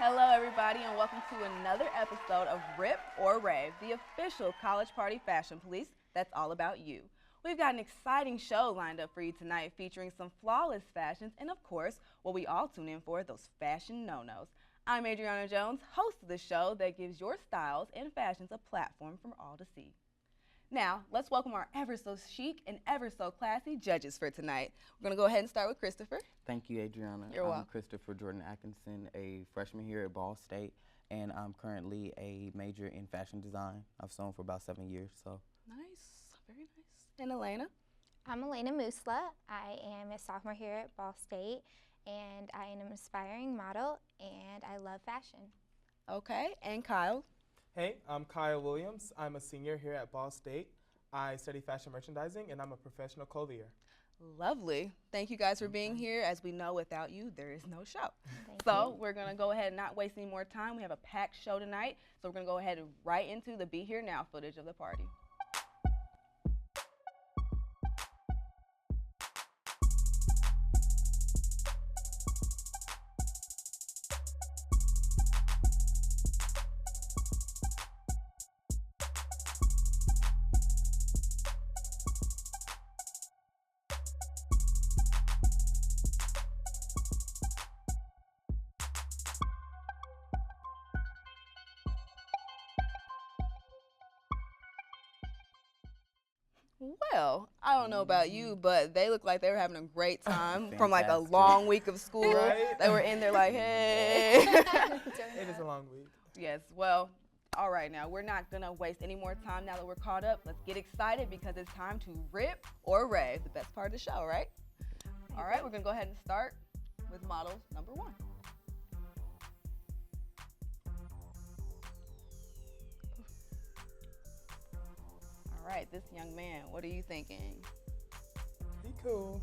Hello, everybody, and welcome to another episode of Rip or Rave, the official college party fashion police that's all about you. We've got an exciting show lined up for you tonight featuring some flawless fashions and, of course, what we all tune in for, those fashion no-nos. I'm Adriana Jones, host of the show that gives your styles and fashions a platform for all to see. Now, let's welcome our ever so chic and ever so classy judges for tonight. We're going to go ahead and start with Christopher. Thank you, Adriana. You're welcome. I'm Christopher Jordan Atkinson, a freshman here at Ball State, and I'm currently a major in fashion design. I've sewn for about 7 years, so. Nice, very nice. And Elena? I'm Elena Musla. I am a sophomore here at Ball State, and I am an aspiring model, and I love fashion. Okay, and Kyle? Hey, I'm Kyle Williams. I'm a senior here at Ball State. I study fashion merchandising, and I'm a professional clothier. Lovely. Thank you guys for being here. As we know, without you, there is no show. Thank So we're going to go ahead and not waste any more time. We have a packed show tonight, so we're going to go ahead and right into the Be Here Now footage of the party. Well, I don't know about you, but they look like they were having a great time from like a Fantastic. long week of school. Right? They were in there like, hey. It is a long week. Yes, well, all right, now we're not going to waste any more time now that we're caught up. Let's get excited because it's time to rip or rave, the best part of the show, right? All right, we're going to go ahead and start with model number 1. All right, this young man, what are you thinking? He cool.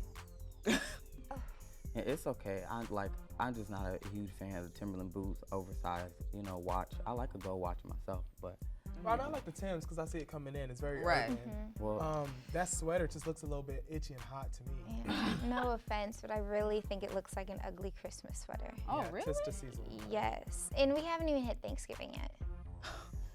Yeah, it's okay. I'm just not a huge fan of the Timberland boots, oversized, watch. I like a gold watch myself, but. Well, I like the Timbs because I see it coming in. It's very Right. urban. Well, That sweater just looks a little bit itchy and hot to me. And no offense, but I really think it looks like an ugly Christmas sweater. Oh, Yeah, really? Tis the season. Yes, and we haven't even hit Thanksgiving yet.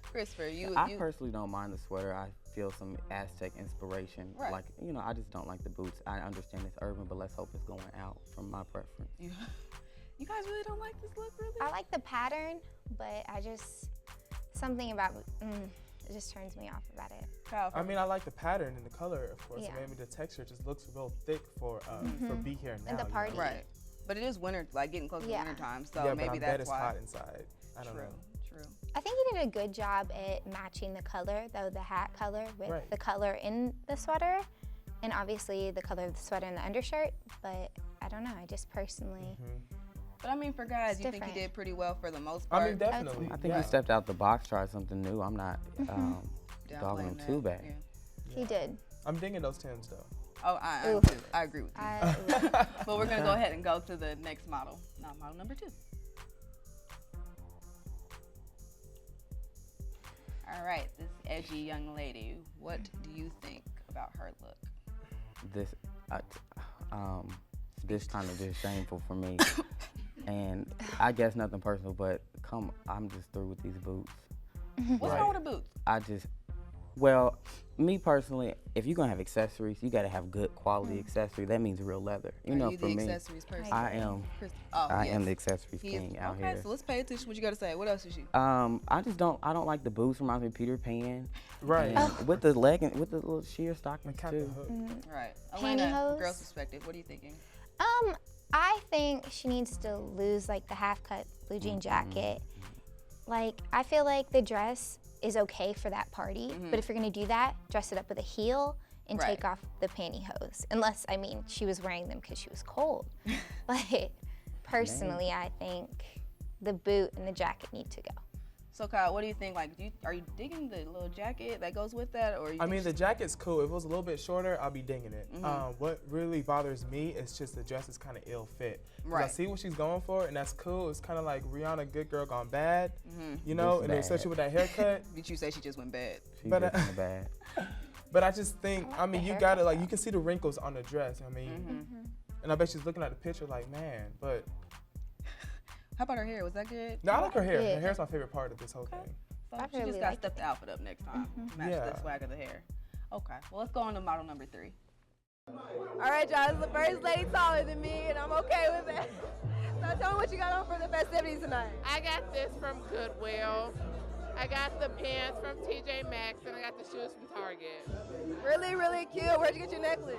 Christopher, I personally don't mind the sweater. I feel some Aztec inspiration. Right. Like, I just don't like the boots. I understand it's urban, but let's hope it's going out from my preference. You guys really don't like this look, really? I like the pattern, but something about it just turns me off about it. Kyle, I mean, I like the pattern and the color, of course. Yeah. I mean, the texture just looks real thick for Be Here Now. And the you know? party. right. But it is winter, like getting close to Yeah. winter time, so Yeah, maybe but I bet that's it's why. hot inside. I don't True, know. true. I think he did a good job at matching the color, though, the hat color with Right. the color in the sweater, and obviously the color of the sweater and the undershirt, but I don't know, I just personally, But I mean, for guys, It's you think he different. did pretty well for the most part. I mean, definitely. I think yeah. he stepped out the box, tried something new. I'm not Downplaying dogging him that, too bad. yeah. he did. I'm digging those Timbs, though. Oh, I Oof. agree. I agree with you. I, But we're gonna go ahead and go to the next model. Now, model number 2. All right, this edgy young lady. What do you think about her look? This kind of just shameful for me. And I guess nothing personal, but I'm just through with these boots. What's Right. wrong with the boots? Well, me personally, if you're gonna have accessories, you gotta have good quality accessory. That means real leather. Are you For the me, accessories person? I am. Oh, I yes. am the accessories He is- king out okay, here. so let's pay attention. What you got to say? What else is she? I don't like the boots. Reminds me of Peter Pan. Right. And with the legging, with the little sheer stockings Kind of too. hook. Right. Elena, Pantyhose? girl's perspective. What are you thinking? I think she needs to lose like the half cut blue jean jacket. Like, I feel like the dress is okay for that party, but if you're gonna do that, dress it up with a heel and Right. take off the pantyhose. Unless, I mean, she was wearing them because she was cold. But personally, I think the boot and the jacket need to go. So Kyle, what do you think? Like, are you digging the little jacket that goes with that, or you I think mean, the she's- jacket's cool. If it was a little bit shorter, I'll be dinging it. What really bothers me is just the dress is kind of ill fit. 'Cause I Right. see what she's going for, and that's cool. It's kind of like Rihanna, good girl gone bad, Just and bad. especially with that haircut. Did you say she just went bad? She's But, just in the bad. But I just think, I like I mean, the you haircut gotta like, though. you can see the wrinkles on the dress. I mean, and I bet she's looking at the picture like, man, but How about her hair? Was that good? No, I like her hair. Yeah. Her hair's my favorite part of this whole thing. So I she really just got to like step the outfit up next time. Match Yeah. the swag of the hair. Okay, well, let's go on to model number 3. All right, y'all, this is the first lady taller than me, and I'm okay with that. So tell me what you got on for the festivities tonight. I got this from Goodwill. I got the pants from TJ Maxx, and I got the shoes from Target. Really, really cute. Where'd you get your necklace?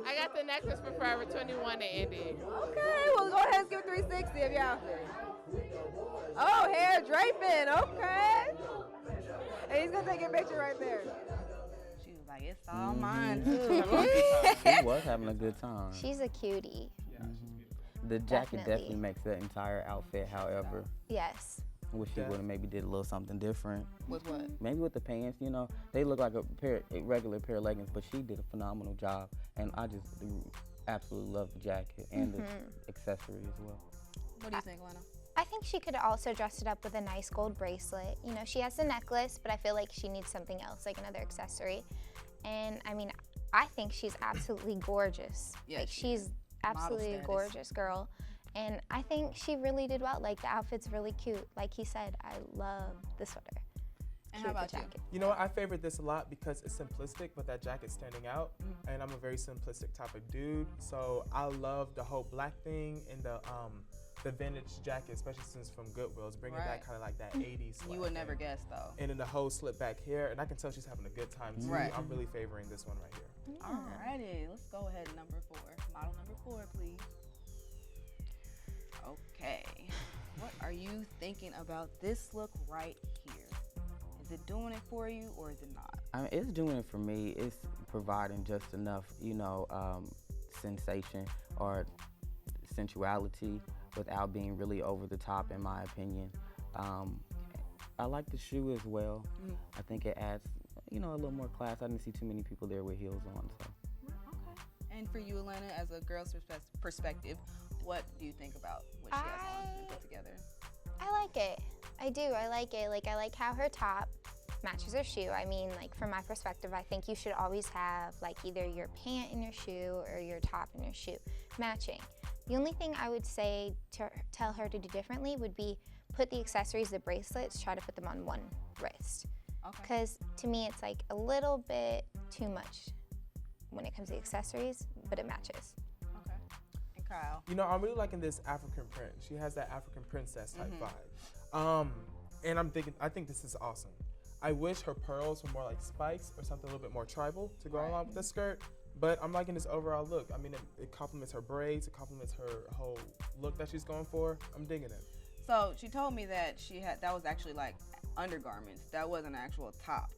I got the necklace for Forever 21 in Indy. Okay, well, go ahead and give 360 of your outfit. Oh, hair draping, okay. And he's gonna take your picture right there. She was like, it's all mine, too. She was having a good time. She's a cutie. The jacket Definitely. definitely makes the entire outfit, however. Yes. Wish she would have maybe did a little something different. With what? Maybe with the pants, you know, they look like a regular pair of leggings, but she did a phenomenal job. And I just absolutely love the jacket and the accessory as well. What do you think, Lena? I think she could also dress it up with a nice gold bracelet. You know, she has the necklace, but I feel like she needs something else, like another accessory. And I mean, I think she's absolutely gorgeous. Yeah, like she she's absolutely a status. gorgeous girl. And I think she really did well. Like the outfit's really cute. Like he said, I love the sweater. And Cute, how the about you? jacket. You know what? I favored this a lot because it's simplistic, but that jacket's standing out. And I'm a very simplistic type of dude, so I love the whole black thing and the vintage jacket, especially since from Goodwill. It's bringing back kind of like that 80s swag You would never thing. guess, though. And then the whole slip back hair, and I can tell she's having a good time too. Right. I'm really favoring this one right here. Alrighty, let's go ahead. Number 4. Model number 4, please. Okay. What are you thinking about this look right here? Is it doing it for you or is it not? I mean, it's doing it for me. It's providing just enough, you know, sensation or sensuality without being really over the top, in my opinion. I like the shoe as well. I think it adds, you know, a little more class. I didn't see too many people there with heels on, so. Okay. And for you, Elena, as a girl's perspective, what do you think about what she has on and put together? I like it. I do. I like it. Like I like how her top matches her shoe. I mean, like from my perspective, I think you should always have like either your pant in your shoe or your top in your shoe matching. The only thing I would say to tell her to do differently would be put the accessories, the bracelets, try to put them on one wrist. Okay. Because to me, it's like a little bit too much when it comes to accessories, but it matches. Okay. And Kyle? You know, I'm really liking this African print. She has that African princess type vibe. And I think this is awesome. I wish her pearls were more like spikes or something a little bit more tribal to go along with the skirt. But I'm liking this overall look. I mean, it complements her braids. It complements her whole look that she's going for. I'm digging it. So she told me that that was actually like undergarments. That wasn't an actual top.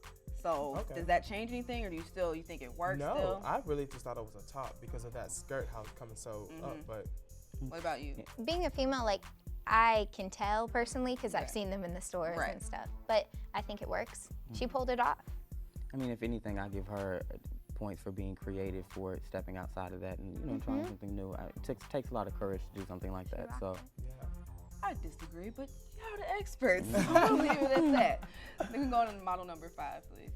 So does that change anything, or do you think it works No, still? I really just thought it was a top because of that skirt, how it's coming so up. But What about you? Being a female, like I can tell personally because I've seen them in the stores and stuff, but I think it works. She pulled it off. I mean, if anything, I give her points for being creative, for stepping outside of that and, you know, trying something new. It takes a lot of courage to do something like that, so. yeah. I disagree, but y'all the experts. So I'm gonna leave it at that. We can go on to model number 5, please.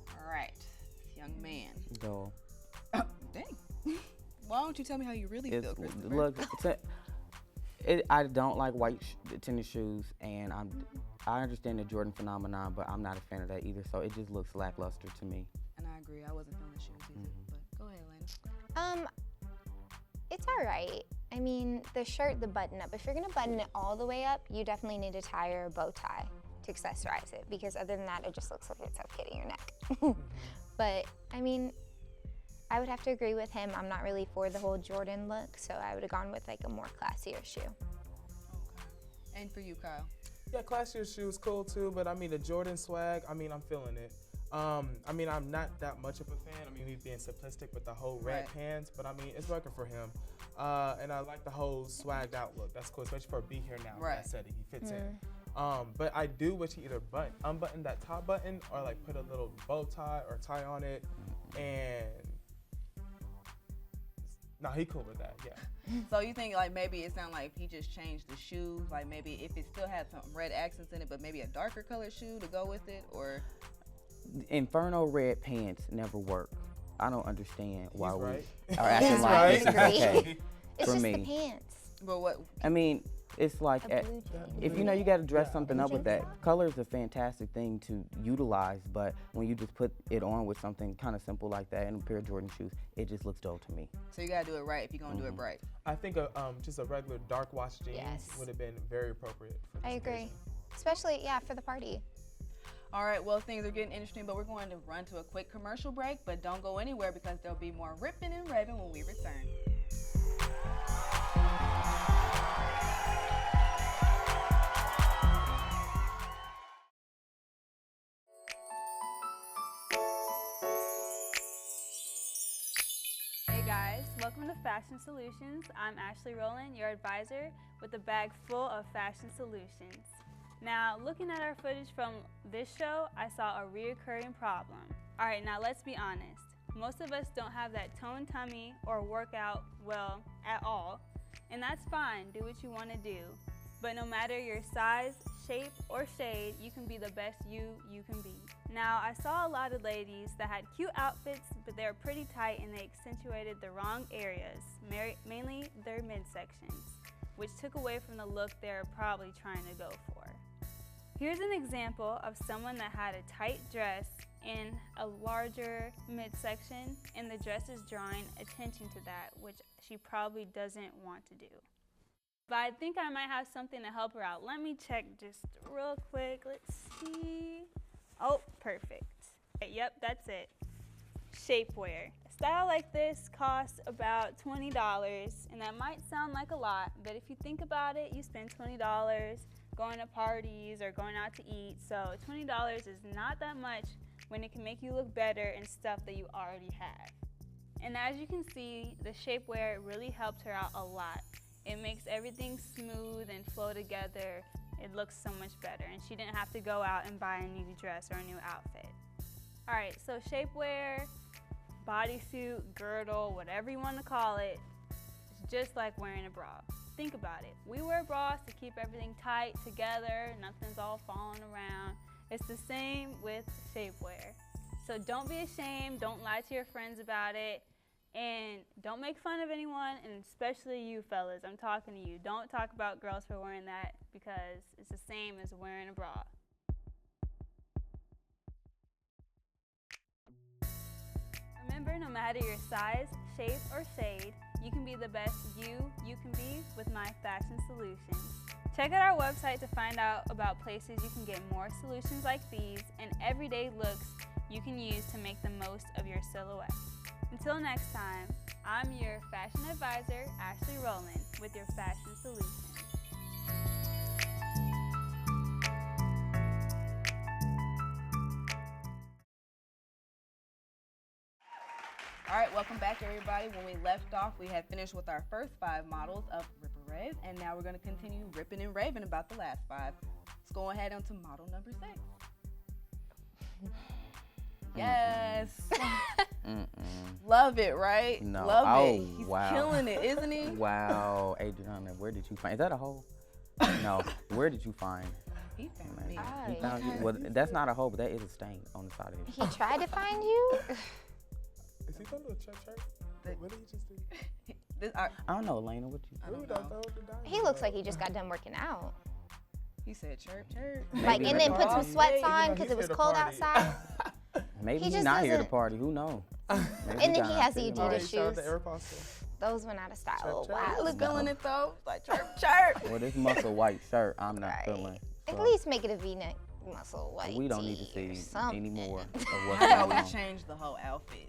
All right, this young man. Go. Dang. Why don't you tell me how you really feel, Christopher? Look, I don't like white tennis shoes, and I understand the Jordan phenomenon, but I'm not a fan of that either. So it just looks lackluster to me. And I agree. I wasn't feeling the shoes either. But go ahead, Lena. It's all right. I mean, the shirt, the button up, if you're gonna button it all the way up, you definitely need to tie or a bow tie to accessorize it, because other than that, it just looks like it's suffocating your neck. But I mean, I would have to agree with him. I'm not really for the whole Jordan look, so I would have gone with like a more classier shoe. Okay. And for you, Kyle? Yeah, classier shoes cool too, but I mean the Jordan swag, I mean I'm feeling it. I mean I'm not that much of a fan. I mean he's being simplistic with the whole red pants, but I mean it's working for him. And I like the whole swagged out look. That's cool, especially for a Be Here Now that setting. He fits in. But I do wish he either unbutton that top button or like put a little bow tie or tie on it. And no, he cool with that, yeah. So you think like maybe it sounded like he just changed the shoes, like maybe if it still had some red accents in it, but maybe a darker colored shoe to go with it, or? Inferno red pants never work. I don't understand why He's right. we are acting like this is okay It's for just me. the pants. But what? I mean, it's like A blue jean. if you know you got to dress Yeah, something blue up with jean. that. Color is a fantastic thing to utilize, but when you just put it on with something kind of simple like that and a pair of Jordan shoes, it just looks dope to me. So you gotta do it right if you're gonna do it right. I think just a regular dark wash jeans Yes. would have been very appropriate. For this I agree. occasion. Especially, yeah, for the party. All right, well, things are getting interesting, but we're going to run to a quick commercial break, but don't go anywhere because there'll be more ripping and raving when we return. Hey guys, welcome to Fashion Solutions. I'm Ashley Rowland, your advisor with a bag full of fashion solutions. Now, looking at our footage from this show, I saw a reoccurring problem. All right, now let's be honest. Most of us don't have that toned tummy or work out well at all, and that's fine, do what you want to do. But no matter your size, shape, or shade, you can be the best you can be. Now, I saw a lot of ladies that had cute outfits, but they were pretty tight and they accentuated the wrong areas, mainly their midsections, which took away from the look they were probably trying to go for. Here's an example of someone that had a tight dress and a larger midsection, and the dress is drawing attention to that, which she probably doesn't want to do. But I think I might have something to help her out. Let me check just real quick. Let's see. Oh, perfect. Okay, yep, that's it. Shapewear. A style like this costs about $20, and that might sound like a lot, but if you think about it, you spend $20 going to parties or going out to eat, so $20 is not that much when it can make you look better in stuff that you already have. And as you can see, the shapewear really helped her out a lot. It makes everything smooth and flow together. It looks so much better, and she didn't have to go out and buy a new dress or a new outfit. All right, so shapewear, bodysuit, girdle, whatever you want to call it, it's just like wearing a bra. Think about it. We wear bras to keep everything tight together, nothing's all falling around. It's the same with shapewear. So don't be ashamed, don't lie to your friends about it, and don't make fun of anyone, and especially you fellas, I'm talking to you. Don't talk about girls for wearing that because it's the same as wearing a bra. Remember, no matter your size, shape, or shade, you can be the best you can be with my fashion solutions. Check out our website to find out about places you can get more solutions like these and everyday looks you can use to make the most of your silhouette. Until next time, I'm your fashion advisor, Ashley Rowland, with your fashion solutions. All right, welcome back, everybody. When we left off, we had finished with our first 5 models of Rip or Rave, and now we're going to continue ripping and raving about the last 5. Let's go ahead on to model number 6. Yes. Love it, right? No. Love it. Oh, He's wow. killing it, isn't he? Wow, Adriana, where did you find? Is that a hole? No. Where did you find? He found me. He found you. Well, that's not a hole, but that is a stain on the side of his. He tried to find you? Is he going to a church? What did he just do? I don't know, Elena. What you? I don't Ooh, know. He looks like he just got done working out. He said chirp, chirp. Like, and then put some sweats You know, on he's because it here was to cold party. outside. Maybe He he's just not here to doesn't- party. Who knows? Maybe And then got he an has the outfit Adidas on. shoes. Shout out to Aeropostale. Those went out of style. Chirp, chirp. Wow. I was No. feeling it though. Like chirp, chirp. Well, this muscle white shirt, I'm not Right. feeling. At So least make it a V-neck muscle white we don't need to tee or see something. any more of what's How about going we on. change the whole outfit?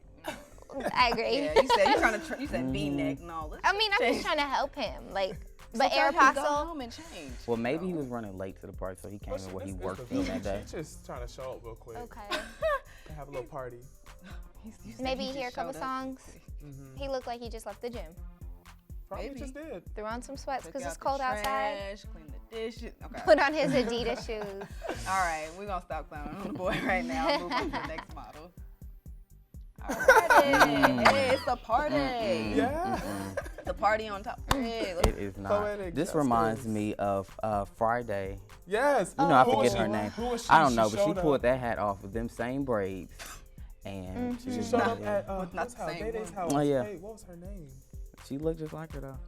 I agree. Yeah, you said you're trying to. You said V-neck. No, let's I mean, I'm change. just trying to help him. Like, So but tell him to go Aeropostale, home and change. Well, maybe he was running late to the party, so he came in where he worked in that day. She's just trying to show up real quick. okay. And have a little party. You said Maybe he hear a just couple showed up. songs. Mm-hmm. He looked like he just left the gym. Probably Maybe. just did. Threw on some sweats Took because it's out the cold outside. trash, clean the dishes. Okay. Put on his Adidas shoes. All right, we're gonna stop clowning on the boy right now. Move on to the next model. All right, hey, it's a party. Yeah. The party on top. Hey, look. It is not. Poetic This justice. reminds me of Friday. Yes. You know, I Who was forget her she? name. Who was she? I don't know, but she showed pulled up. that hat off with them same braids, and Mm-hmm. she She was showed not up at Not whose the house? same Day Day's one. house. Oh, yeah. Hey, what was her name? She looked just like her though.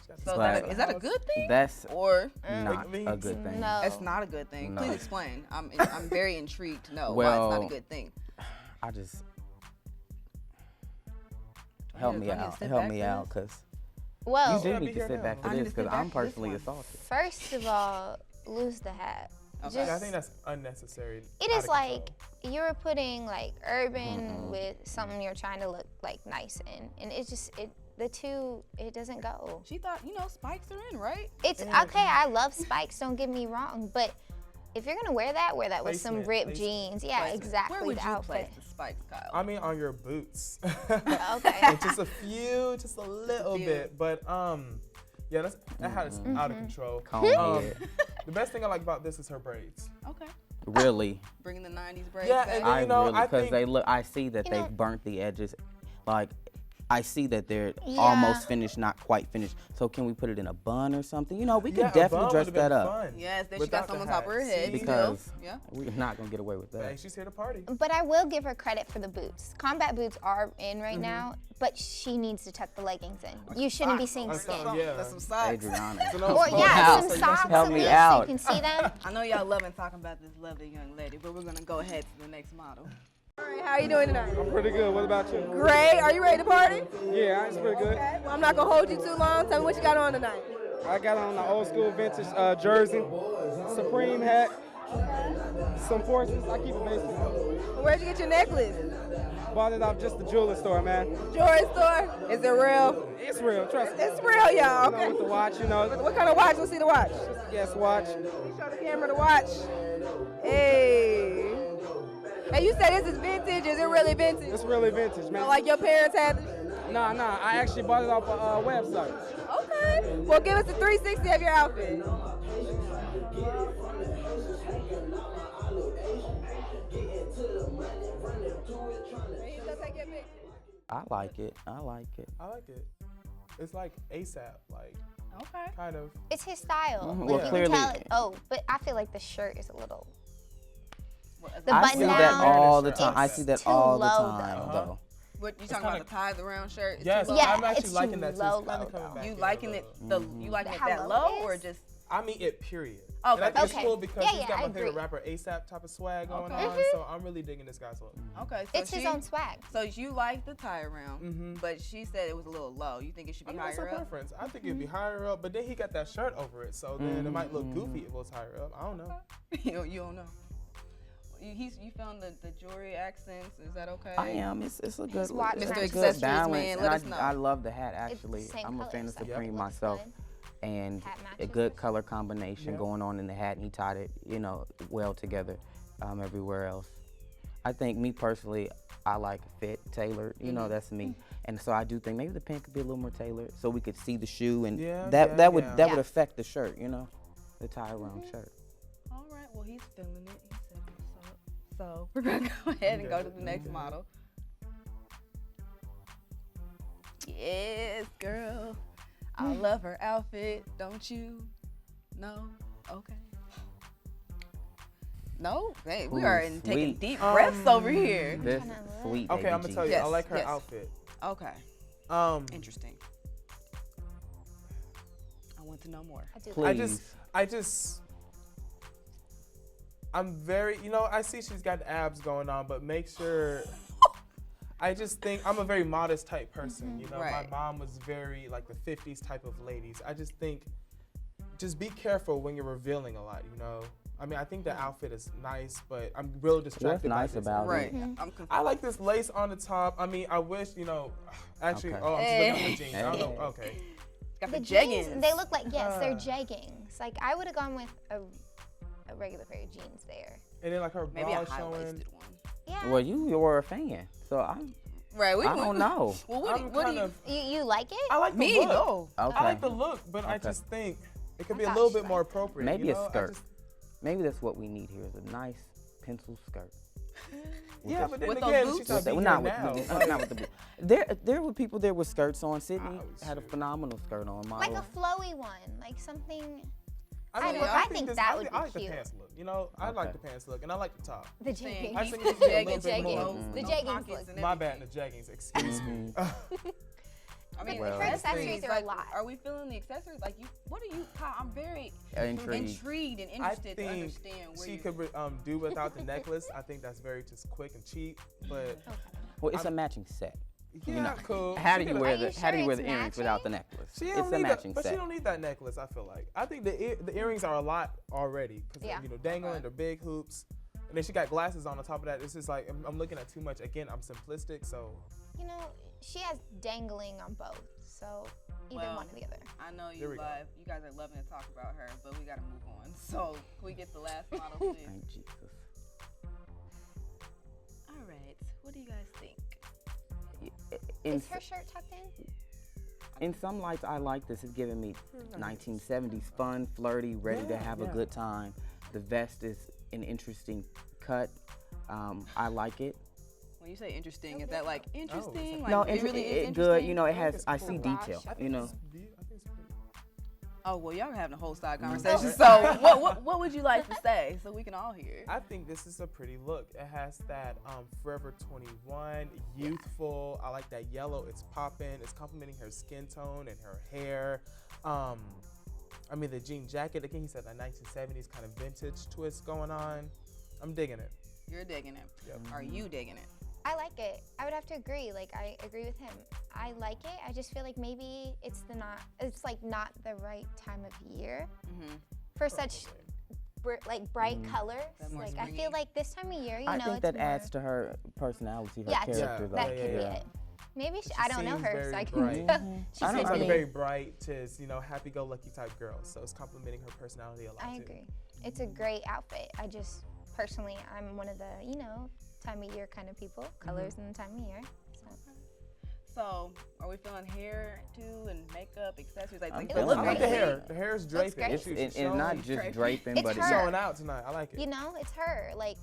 So But is that a good thing? That's Or not a good thing. No. it's not a good thing. No. Please explain. I'm very intrigued to know why Well, it's not a good thing. I just Do I help need me to out. sit Help back me for out, this? cause Well, you do gotta need be to here sit now. back I for need this, to sit cause back I'm for this personally one. assaulted. first of all, lose the hat. Okay. Just, I think that's unnecessary. it out is of like control. you're putting like urban with something you're trying to look like nice in, and it's just the two, it doesn't go. She thought, spikes are in, right? It's okay. I love spikes. Don't get me wrong, but if you're gonna wear that with some Placement, ripped placement, jeans. Yeah, placement. exactly. Where would the you outfit. place the spikes, Kyle? I mean, on your boots. Okay. And just a few, just a little few. bit, but yeah, that hat is out of control. Comb head. The best thing I like about this is her braids. Okay. Really, Bringing the 90s braids Yeah, back. and I you know, really, I because think- they look. I see that You they've know- burnt the edges, like. I see that they're Yeah. almost finished, not quite finished. So can we put it in a bun or something? We Yeah, could a bun definitely dress would've been that up. fun Yes, then she without got some the on top of her hat. head. See? Because still. Yeah. we're not gonna get away with Hey, that. she's here to party. But I will give her credit for the boots. Combat boots are in right now, but she needs to tuck the leggings in. You shouldn't be seeing Like skin. some- yeah. That's some socks. Adriana. So no, Or it's yeah, out. some So socks Help at me least out. so you can see them. I know y'all loving talking about this lovely young lady, but we're gonna go ahead to the next model. All right, how are you doing tonight? I'm pretty good. What about you? Great. Are you ready to party? Yeah, it's pretty good. Okay. Well, I'm not gonna hold you too long. Tell me what you got on tonight. I got on the old school vintage jersey, Supreme hat, some forces. I keep it basic. Where'd you get your necklace? Bought it off just the jeweler store, man. Jewelry store? Is it real? It's real, trust me. It's real, y'all. You know, Okay. with the watch, What kind of watch? Let's see the watch. yes, watch. You show the camera the watch. Hey. Hey, you said this is vintage. Is it really vintage? It's really vintage, man. Like your parents had this? Nah, I actually bought it off a website. Okay. Well, give us a 360 of your outfit. Hey, you gonna take your picture? I like it. I like it. I like it. It's like ASAP, like Okay. kind of. It's his style. Mhm. Like, Well, you clearly- can tell it. Oh, but I feel like the shirt is a little. The I button see down. that all the It's time. I see that too all the low, time, though. though. What you talking about? The ties around shirt? It's Yes, too low? Yeah, I'm actually it's liking too that too. low, It's kinda low, coming though. back You in a liking little. it? You liking it How that low low it or is? just? I mean it, period. Okay. And I think Okay. it's cool because Yeah, he's yeah, got I my favorite agree. rapper ASAP type of swag going Okay. on. So I'm really digging this guy's look. Okay. So It's his own swag. So you like the tie around, Mhm. but she said it was a little low. You think it should I be mean, that's her higher up? preference. I think it'd be higher up, but then he got that shirt over it, so then it might look goofy if it was higher up. I don't know. You don't know. You found the jewelry accents. Is that okay? I am. It's a good, watch it's Mr. a Accessories good balance. man, and let us know. I love the hat It's the actually. same I'm a fan colors, of like, Supreme it looks myself, good. and Hat a matches good it. color combination Yeah. going on in the hat, and he tied it, well together, everywhere else. I think me personally, I like fit tailored. That's me, and so I do think maybe the pant could be a little more tailored, so we could see the shoe, and Yeah, that would yeah. that would Yeah. affect the shirt, the tie around shirt. All right. Well, he's feeling it. He said what's up. So we're gonna go ahead and go to the next model. Yes, girl. I love her outfit. Don't you? No. Okay. No. Hey, we Ooh, are taking sweet. deep breaths over here. This tryna look. sweet. Okay, baby I'm gonna G. tell you, I Yes, like her yes. outfit. Okay. Um, Interesting. I want to know more. I do. Please. I'm very, I see she's got abs going on, but make sure. I just think I'm a very modest type person. Right. My mom was very like the 50s type of ladies. I just think, just be careful when you're revealing a lot. I mean, I think the outfit is nice, but I'm real distracted. What's nice by this. about Right. it? I'm confused. I like this lace on the top. I mean, I wish, actually, Okay. oh, I'm just looking at the jeans. I don't know. Hey. Okay. Got The the jeans, jeggings. they look like, yes, they're jeggings. Like, I would have gone with a regular pair of jeans there. And then like her Maybe a bra high showing. waisted one. Yeah. Well, you were a fan, so I Right. We, don't know. Well, what I'm do kind you? of. You like it? I like the Me? look. No. Okay. I like the look, but I Okay. just think it could I be a thought little she bit more liked it. appropriate. Maybe a I skirt. just- Maybe that's what we need here is a nice pencil skirt. Yeah, but then With those again, boots? she's not Well, being not here with now. not with the there were people there with skirts on. Sydney Oh, had a shoot. phenomenal skirt on. Like Model. a flowy one, like something. I mean, but I think this- that I would I be like the cute. pants look. I like Okay. the pants look, and I like the top. The Saying jeggings. I he think put it's a jeggings little bit and more. clothes, The no jeggings pockets look- and My bad, everything. the jeggings. Excuse me. I mean, Well, her accessories are like, a lot. Are we feeling the accessories? Like, what are you? I'm very Intrigued. and I interested to think understand where she you. could do without the necklace. I think that's very just quick and cheap. But Well, it's a matching set. yeah, cool. How do She you could- wear Are you the How do you sure wear the it's earrings without the necklace? She It's don't a need matching but set. she don't need that necklace. I feel like. I think the earrings are a lot already because Yeah. dangling. Okay. They're big hoops, and then she got glasses on top of that. It's just like I'm looking at too much. Again, I'm simplistic, so You know, she has dangling on both, so either Well, one or the other. I know Here you we go. you guys are loving to talk about her, but we gotta move on. So can we get the last model, please? Thank Jesus. All right. What do you guys think? In, Is her shirt tucked in? in some lights, I like this. It's giving me 1970s fun, flirty, ready to have a yeah. good time. The vest is an interesting cut. I like it. When you say interesting, is that like interesting? Oh, Like No, it really is good. interesting? You know, it think has. it's I cool. see Gosh, detail. I think You know. I think it's pretty. Oh well, y'all are having a whole side Mm-hmm. conversation. So what would you like to say so we can all hear? I think this is a pretty look. It has that Forever 21, youthful. I like that yellow. It's popping. It's complementing her skin tone and her hair. I mean, the jean jacket, again, he said that 1970s kind of vintage twist going on. I'm digging it. You're digging it. Yep. Are you digging it? I like it. I would have to agree. Like, I agree with him. I like it. I just feel like maybe it's not the right time of year Mm-hmm. for such bright colors. That more Like, I springy. feel like this time of year, I know, think it's that more, adds to her personality, her yeah, character. though. that could be yeah. it. Maybe She I don't know seems her, very so I can. bright. she I don't- She's could like a be. very bright, just, happy-go-lucky type girl. So it's complementing her personality a lot, I too. agree. It's a great outfit. I just personally, I'm one of the time of year kind of people. Colors in the time of year. So. So are we feeling hair too and makeup, accessories? Like, I'm like It the looks I look like great. the hair. The hair is draping. great. It's, She's it's showing- not just draping. draping, It's but her. showing out tonight. I like it. It's her. Like,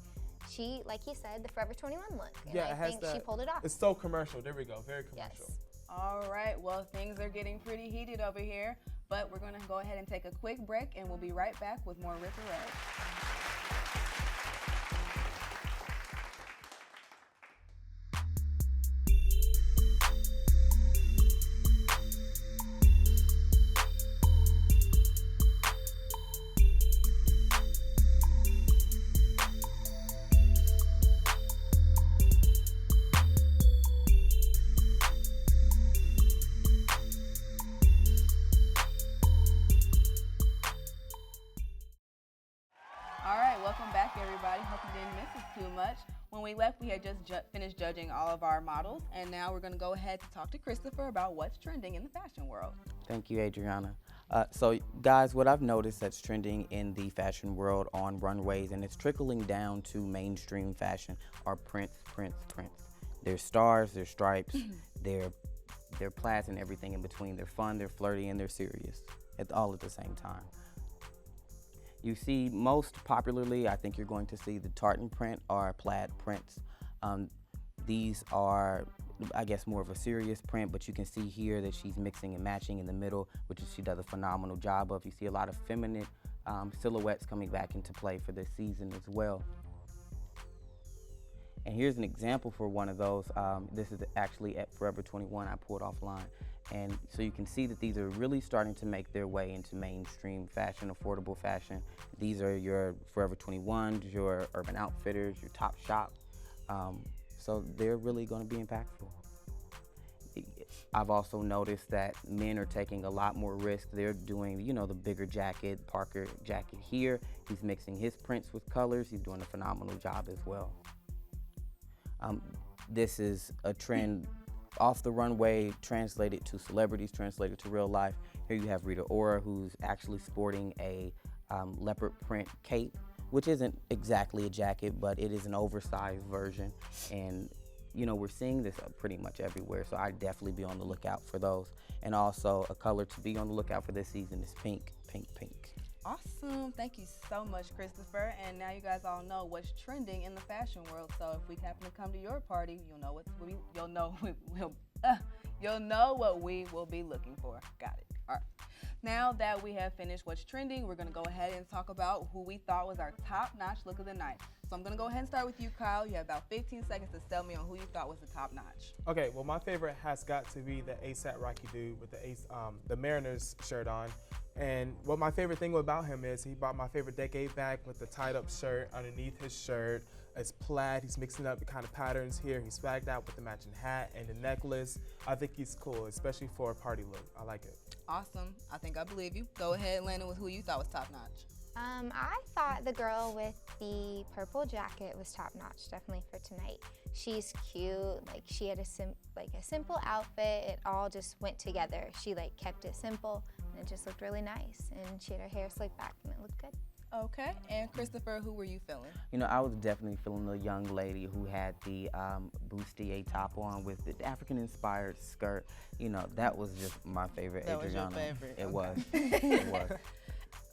she, like he said, the Forever 21 look. And Yeah, I it has think she that- pulled it off. It's so commercial. There we go. Very commercial. Yes. All right, well, things are getting pretty heated over here, but we're going to go ahead and take a quick break, and we'll be right back with more Rip or Rave. All right, welcome back, everybody. Hope you didn't miss us too much. When we left, we had just finished judging all of our models, and now we're going to go ahead to talk to Christopher about what's trending in the fashion world. Thank you, Adriana. So, guys, what I've noticed that's trending in the fashion world on runways, and it's trickling down to mainstream fashion, are prints. There's stars, there's stripes, they're plaids and everything in between. They're fun, they're flirty, and they're serious, all at the same time. You see most popularly, I think you're going to see the tartan print or plaid prints. These are, I guess, more of a serious print, but you can see here that she's mixing and matching in the middle, which she does a phenomenal job of. You see a lot of feminine silhouettes coming back into play for this season as well. And here's an example for one of those. This is actually at Forever 21. I pulled offline. And so you can see that these are really starting to make their way into mainstream fashion, affordable fashion. These are your Forever 21s, your Urban Outfitters, your Topshop. So they're really going to be impactful. I've also noticed that men are taking a lot more risk. They're doing, the bigger jacket, Parker jacket here. He's mixing his prints with colors. He's doing a phenomenal job as well. This is a trend off the runway, translated to celebrities, translated to real life. Here you have Rita Ora, who's actually sporting a leopard print cape, which isn't exactly a jacket, but it is an oversized version. And we're seeing this pretty much everywhere, so I'd definitely be on the lookout for those. And also a color to be on the lookout for this season is pink. Awesome. Thank you so much, Christopher. And now you guys all know what's trending in the fashion world. So if we happen to come to your party, you'll know what we will be looking for. Got it. All right. Now that we have finished what's trending, we're going to go ahead and talk about who we thought was our top-notch look of the night. So I'm gonna go ahead and start with you, Kyle. You have about 15 seconds to sell me on who you thought was the top notch. Okay, well, my favorite has got to be the ASAP Rocky dude with the Mariners shirt on. And what my favorite thing about him is he brought my favorite decade back with the tied up shirt underneath his shirt. It's plaid. He's mixing up the kind of patterns here. He's swagged out with the matching hat and the necklace. I think he's cool, especially for a party look. I like it. Awesome. I think I believe you. Go ahead, Landon, with who you thought was top notch. I thought the girl with the purple jacket was top notch, definitely for tonight. She's cute, like she had a simple outfit. It all just went together. She like kept it simple and it just looked really nice. And she had her hair slicked back and it looked good. Okay, and Christopher, who were you feeling? You know, I was definitely feeling the young lady who had the bustier top on with the African-inspired skirt. You know, that was just my favorite. That was your Adriana. favorite. It Okay. was. It was.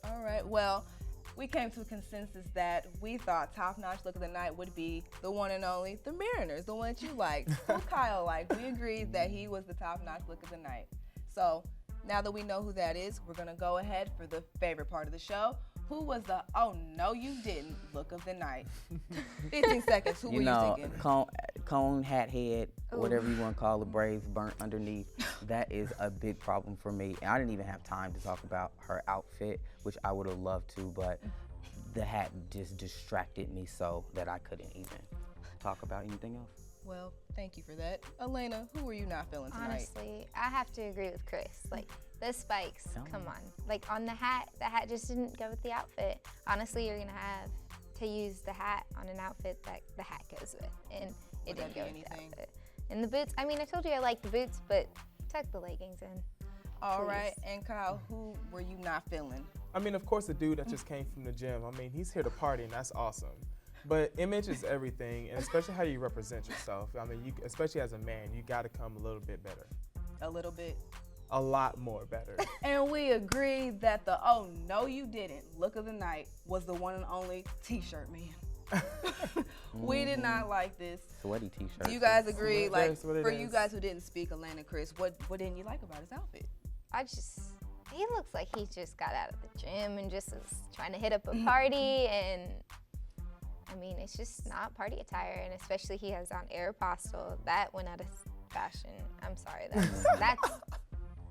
All right, well, we came to a consensus that we thought top-notch look of the night would be the one and only the Mariners, the one that you liked, who Kyle liked. We agreed that he was the top-notch look of the night. So now that we know who that is, we're gonna go ahead for the favorite part of the show. Who was the "oh no you didn't" look of the night? 15 seconds. Who were you thinking? Cone, hat head, whatever you want to call it, braids burnt underneath. That is a big problem for me. And I didn't even have time to talk about her outfit, which I would have loved to, but the hat just distracted me so that I couldn't even talk about anything else. Well, thank you for that. Elena, who were you not feeling tonight? Honestly, I have to agree with Chris. Like, the spikes, come on. Like, on the hat just didn't go with the outfit. Honestly, you're gonna have to use the hat on an outfit that the hat goes with, and it didn't go with the outfit. And the boots, I mean, I told you I like the boots, but tuck the leggings in. All right, and Kyle, who were you not feeling? I mean, of course, the dude that just came from the gym. I mean, he's here to party, and that's awesome. But image is everything, and especially how you represent yourself. I mean, especially as a man, you got to come a little bit better. A little bit. A lot more better. And we agreed that the "oh no you didn't" look of the night was the one and only T-shirt man. We did not like this. Sweaty T-shirt. Do you guys agree? Like, That's what it for you is. guys who didn't speak, Elena and Chris, what didn't you like about his outfit? He looks like he just got out of the gym and just is trying to hit up a party, and I mean, it's just not party attire, and especially he has on Aeropostale. That went out of fashion. I'm sorry, that's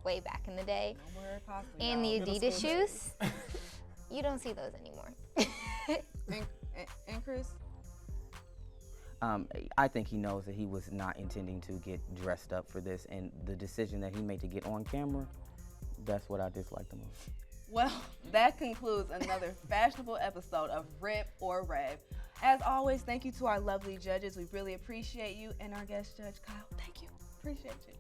way back in the day. No more possible, And the y'all. Adidas shoes, you don't see those anymore. And Chris? I think he knows that he was not intending to get dressed up for this, and the decision that he made to get on camera, that's what I disliked the most. Well, that concludes another fashionable episode of Rip or Rave. As always, thank you to our lovely judges. We really appreciate you, and our guest judge, Kyle. Thank you. Appreciate you.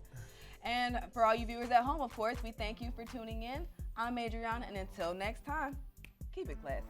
And for all you viewers at home, of course, we thank you for tuning in. I'm Adriana, and until next time, keep it classy.